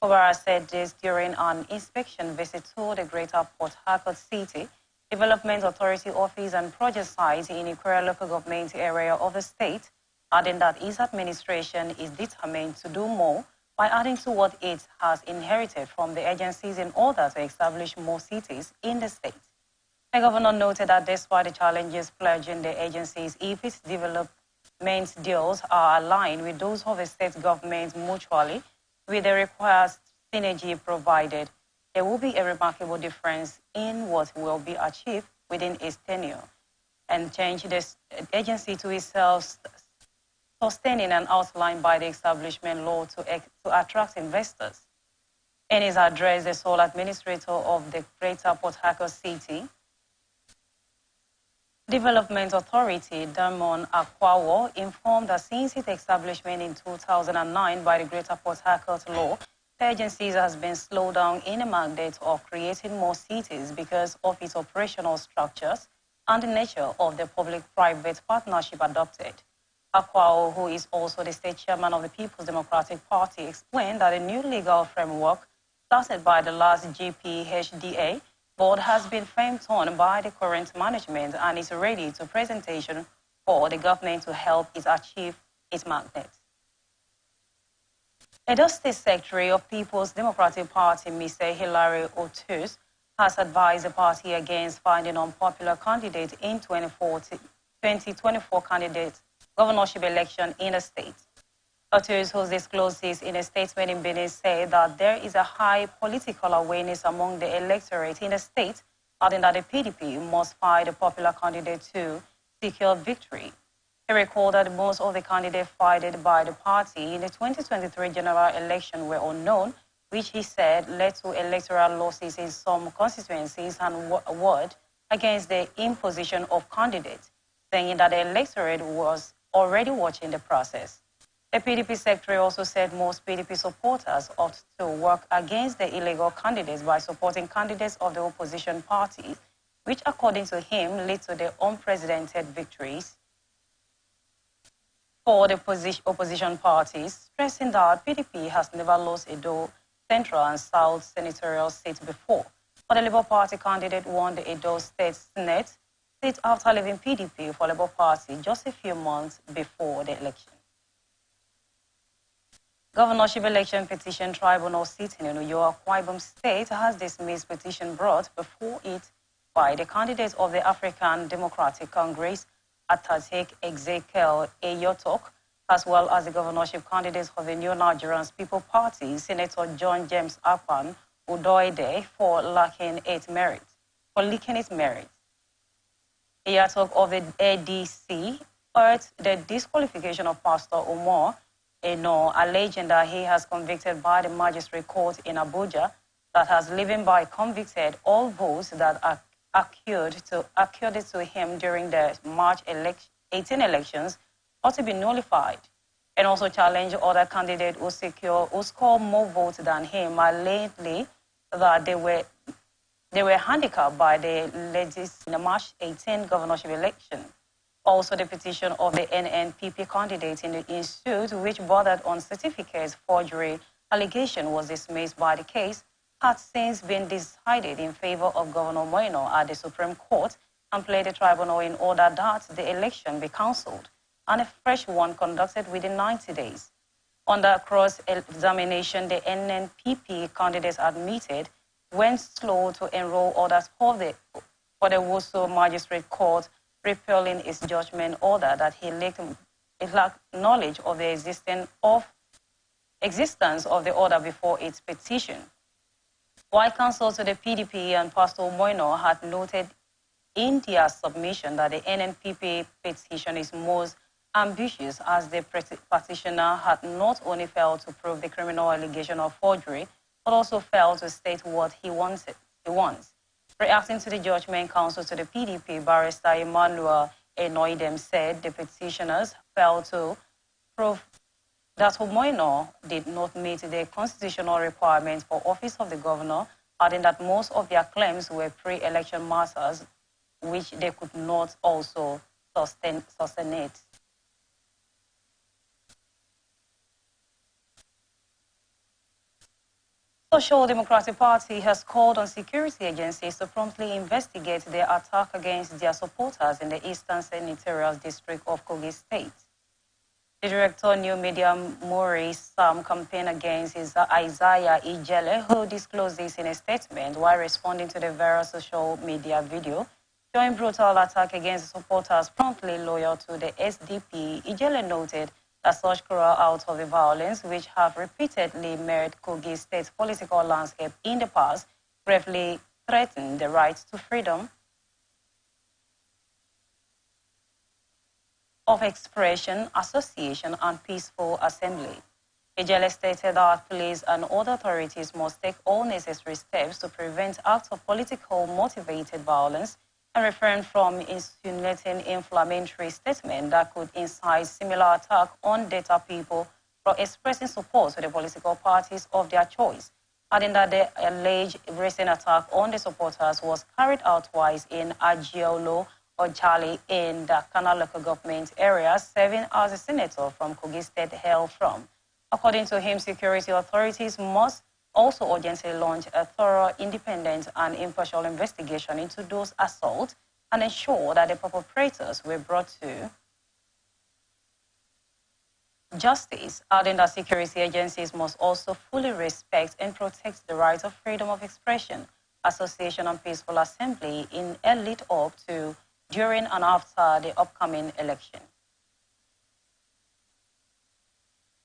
Obara said this during an inspection visit to the Greater Port Harcourt City Development Authority office and project site in Ikura local government area of the state, adding that his administration is determined to do more by adding to what it has inherited from the agencies in order to establish more cities in the state. The governor noted that despite the challenges plaguing the agencies, if its development deals are aligned with those of the state government mutually, with the required synergy provided, there will be a remarkable difference in what will be achieved within its tenure and change this agency to itself sustaining and outlined by the establishment law to attract investors. In his address, the sole administrator of the Greater Port Harcourt City Development Authority, Damon Akwawo, informed that since its establishment in 2009 by the Greater Port Harcourt law, the agency has been slowed down in a mandate of creating more cities because of its operational structures and the nature of the public-private partnership adopted. Akwawo, who is also the state chairman of the People's Democratic Party, explained that a new legal framework started by the last GPHDA board has been framed on by the current management and is ready to presentation for the government to help it achieve its mandate. Edo State Secretary of People's Democratic Party, Mr. Hilary Otus, has advised the party against finding unpopular candidates in 2024 candidate governorship election in the state. Otus, who disclosed this in a statement in Benin, said that there is a high political awareness among the electorate in the state, adding that the PDP must fight a popular candidate to secure victory. He recalled that most of the candidates fighted by the party in the 2023 general election were unknown, which he said led to electoral losses in some constituencies and ward against the imposition of candidates, saying that the electorate was already watching the process. The PDP secretary also said most PDP supporters ought to work against the illegal candidates by supporting candidates of the opposition parties, which according to him led to the unprecedented victories for the opposition parties, stressing that PDP has never lost Edo Central and South senatorial seats before. But the Labour Party candidate won the Edo State Senate seat after leaving PDP for Labour Party just a few months before the election. Governorship election petition tribunal sitting in Uyo, Akwa Ibom State has dismissed petition brought before it by the candidate of the African Democratic Congress, Atatek Ezekiel Ayotok, as well as the governorship candidate of the New Nigerian People Party, Senator John James Akpan Udoide, for lacking its merit. Ayotok of the ADC urged the disqualification of Pastor Umar Eno, alleging that he has convicted by the magistrate court in Abuja that has living by convicted all votes that are accrued to him during the March 18 elections ought to be nullified, and also challenged other candidates who scored more votes than him, allegedly that they were handicapped by the in the March 18 governorship election. Also, the petition of the NNPP candidate in the institute, which bordered on certificates forgery allegation, was dismissed by the case, had since been decided in favor of Governor Moino at the Supreme Court and played the tribunal in order that the election be cancelled and a fresh one conducted within 90 days. Under cross-examination, the NNPP candidates admitted went slow to enroll others for the Wusu Magistrate Court, repealing its judgment order that he lacked knowledge of the existence of the order before its petition. While counsel to the PDP and Pastor Moino had noted in their submission that the NNPP petition is most ambitious, as the petitioner had not only failed to prove the criminal allegation of forgery, but also failed to state what he wants. Reacting to the judgment, counsel to the PDP, Barrister Emmanuel Enoidem, said the petitioners failed to prove that Moino did not meet the constitutional requirements for office of the governor, adding that most of their claims were pre-election matters which they could not also sustain. Social Democratic Party has called on security agencies to promptly investigate their attack against their supporters in the Eastern Senatorial District of Kogi State. The director, New Media Mori's campaign against is Isaiah Ijele, who disclosed this in a statement while responding to the viral social media video showing brutal attack against supporters promptly loyal to the SDP. Ijele noted that such cruel acts of the violence, which have repeatedly marred Kogi State's political landscape in the past, gravely threaten the right to freedom of expression, association, and peaceful assembly. Ijele stated that police and other authorities must take all necessary steps to prevent acts of political motivated violence and refrain from insinuating inflammatory statements that could incite similar attack on data people for expressing support to the political parties of their choice, adding that the alleged recent attack on the supporters was carried out twice in Ajiolo or Charlie in the Kana local government area, serving as a senator from Kogi State hailed from. According to him, security authorities must also urgently launch a thorough, independent, and impartial investigation into those assaults and ensure that the perpetrators were brought to justice, adding that security agencies must also fully respect and protect the right of freedom of expression, association, and peaceful assembly in a lead up to, during, and after the upcoming election.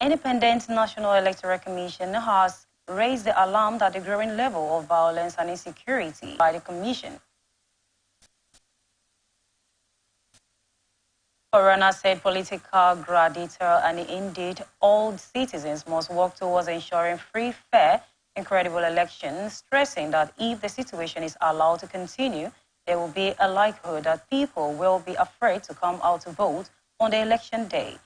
Independent National Electoral Commission has raised the alarm that the growing level of violence and insecurity by the Commission. Coroner said political gladiator and indeed all citizens must work towards ensuring free, fair, and credible elections, stressing that if the situation is allowed to continue, there will be a likelihood that people will be afraid to come out to vote on the election day.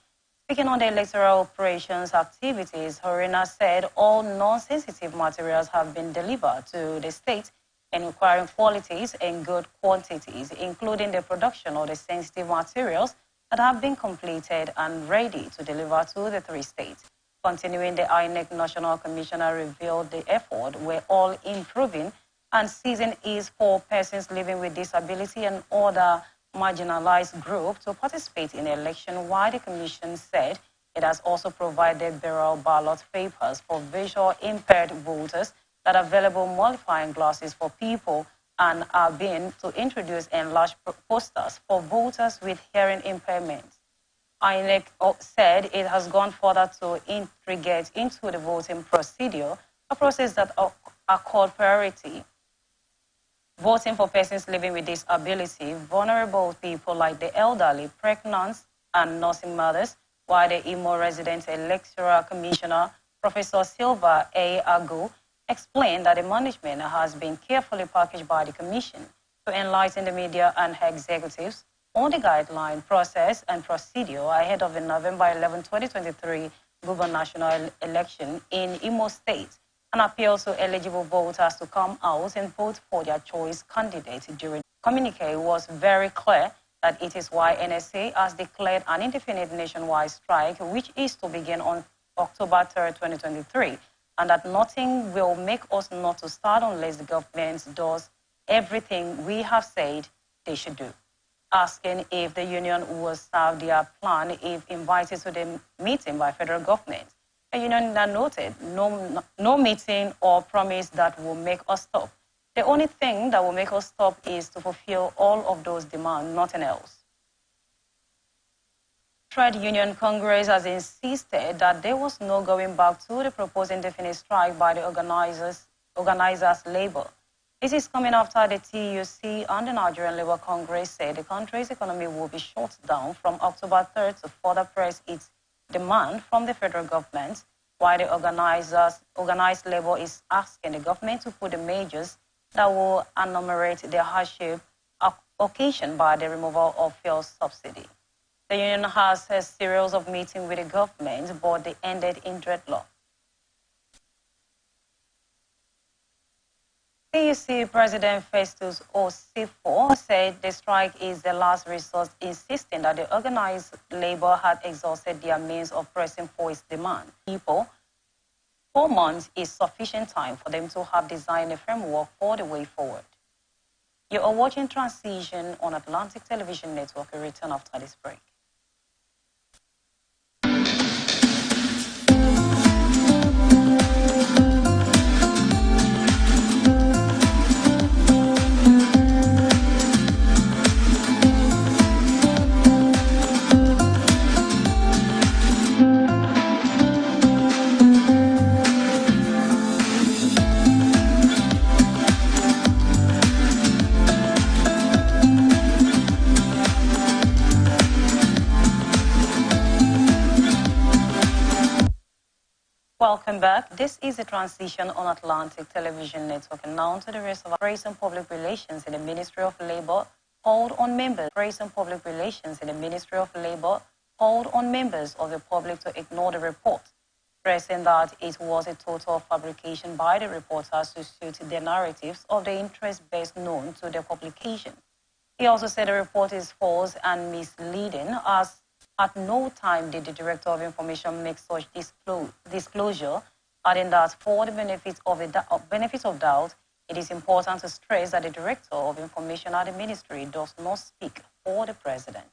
Speaking on the electoral operations activities, Horina said all non-sensitive materials have been delivered to the state and requiring qualities and good quantities, including the production of the sensitive materials that have been completed and ready to deliver to the three states. Continuing, the INEC National Commissioner revealed the effort were all improving and seizing ease for persons living with disability and other marginalized groups to participate in the election, while the Commission said it has also provided burial ballot papers for visual impaired voters that are available magnifying glasses for people and are being to introduce enlarged posters for voters with hearing impairments. INEC said it has gone further to integrate into the voting procedure a process that are called priority voting for persons living with disability, vulnerable people like the elderly, pregnant, and nursing mothers, while the Imo resident electoral commissioner, Professor Silva A. Agu, explained that the management has been carefully packaged by the commission to enlighten the media and executives on the guideline, process, and procedure ahead of the November 11, 2023 gubernatorial election in Imo State, and appeals to eligible voters to come out and vote for their choice candidate. During the communique was very clear that it is why NSA has declared an indefinite nationwide strike, which is to begin on October 3rd, 2023, and that nothing will make us not to start unless the government does everything we have said they should do. Asking if the union will serve their plan if invited to the meeting by federal government. The union noted no meeting or promise that will make us stop. The only thing that will make us stop is to fulfill all of those demands, nothing else. Trade Union Congress has insisted that there was no going back to the proposed indefinite strike by the organizers' labor. This is coming after the TUC and the Nigerian Labour Congress said the country's economy will be shut down from October 3rd to further press its demand from the federal government, while the organized labor is asking the government to put the measures that will enumerate the hardship occasioned by the removal of fuel subsidy. The union has a series of meetings with the government, but they ended in dreadlock. TUC President Festus Osifo said the strike is the last resort, insisting that the organized labor had exhausted their means of pressing for its demand. People 4 months is sufficient time for them to have designed a framework for the way forward. You are watching Transition on Atlantic Television Network. A return after this break. Welcome back. This is a Transition on Atlantic Television Network, and now to the rest of our Operation Public Relations in the Ministry of Labor called on members. Operation Public Relations in the Ministry of Labor called on members of the public to ignore the report, stressing that it was a total fabrication by the reporters to suit their narratives of the interest base known to their publication. He also said the report is false and misleading, as at no time did the Director of Information make such disclosure, adding that for the benefit of doubt, it is important to stress that the Director of Information at the Ministry does not speak for the President.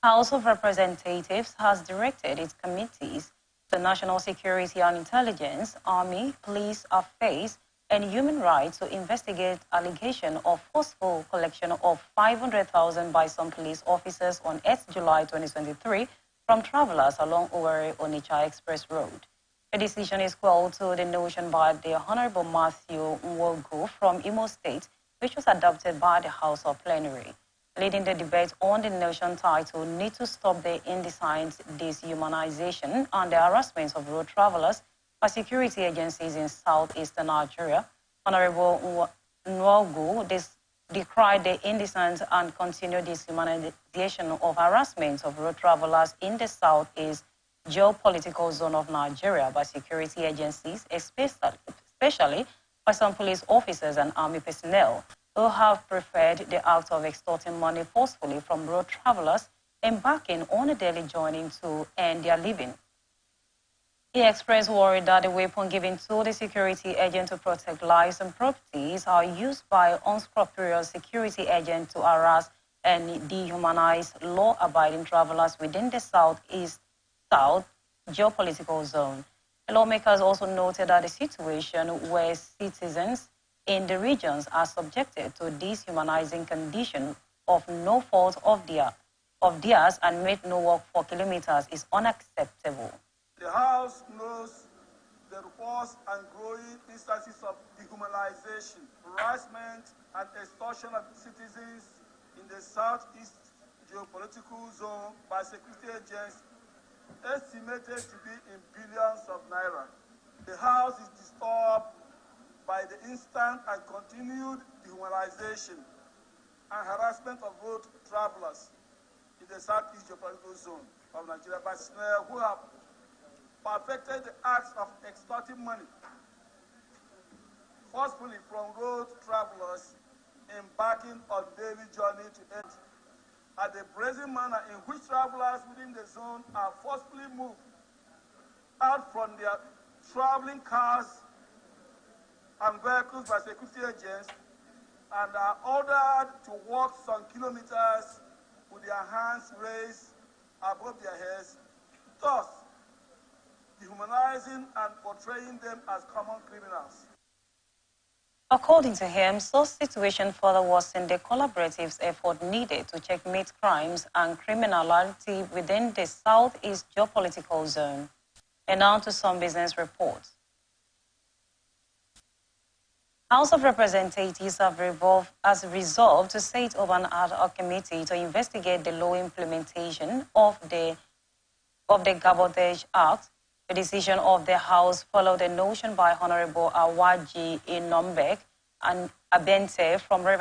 House of Representatives has directed its committees, the National Security and Intelligence, Army, Police Affairs, and Human Rights, to investigate allegation of forceful collection of 500,000 by some police officers on 8 July 2023 from travelers along Owerri-Onitsha Express Road. The decision is called to the notion by the Honorable Matthew Nwogu from Imo State, which was adopted by the House of Plenary. Leading the debate on the notion titled "Need to Stop the Indecent Dehumanization and the Harassment of Road Travelers by Security Agencies in southeastern Nigeria," Honorable Nwogu decried the indecent and continued dehumanization of harassment of road travelers in the southeast geopolitical zone of Nigeria by security agencies, especially by some police officers and army personnel who have preferred the act of extorting money forcefully from road travelers embarking on a daily journey to earn their living. He expressed worry that the weapon given to the security agent to protect lives and properties are used by unscrupulous security agents to harass and dehumanize law-abiding travelers within the South geopolitical zone. The lawmakers also noted that the situation where citizens in the regions are subjected to dehumanizing conditions of no fault of theirs and made no work for kilometers is unacceptable. The House knows the reports and growing instances of dehumanization, harassment, and extortion of citizens in the southeast geopolitical zone by security agents estimated to be in billions of naira. The House is disturbed by the instant and continued dehumanization and harassment of road travelers in the southeast geopolitical zone of Nigeria by personnel who have perfected the acts of extorting money forcefully from road travelers embarking on daily journey to end, at the brazen manner in which travelers within the zone are forcefully moved out from their traveling cars and vehicles by security agents and are ordered to walk some kilometers with their hands raised above their heads, thus dehumanizing and portraying them as common criminals. According to him, such situation further worsened the collaborative's effort needed to checkmate crimes and criminality within the southeast geopolitical zone. And now to some business reports. House of Representatives has resolved to set up an ad hoc committee to investigate the law implementation of the Cabotage Act. The decision of the House followed a notion by Honorable Awaji Inombek and Abente from Rivers